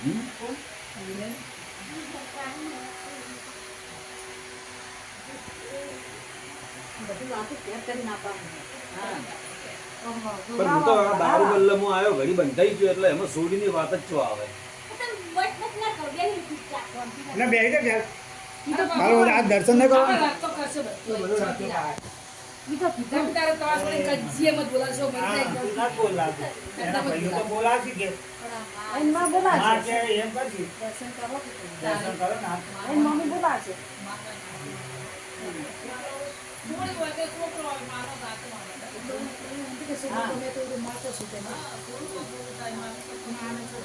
પણ હું તો દારૂ બલ્લમો આવ્યો ઘડી બંધાઈ ગયો એટલે એમાં સોડીની વાત જ ચો આવે ના બે ગયા મારો આ દર્શન ન કરો તો કરશે બીજો કીધા તારે તો આપણે કજીએ મત બોલાશો મત ના બોલા એના ભાઈઓ તો બોલાશી કે એમાં બોલાશે હા કે એમ કરજી દર્શન કરો દર્શન કરો ના એ મમ્મી બોલાશે થોડી વાર કે કોકરો મારો ગાતો મારો કે શું તમે તો મારતો છો તે ના થોડું ટાઈમ માનો છો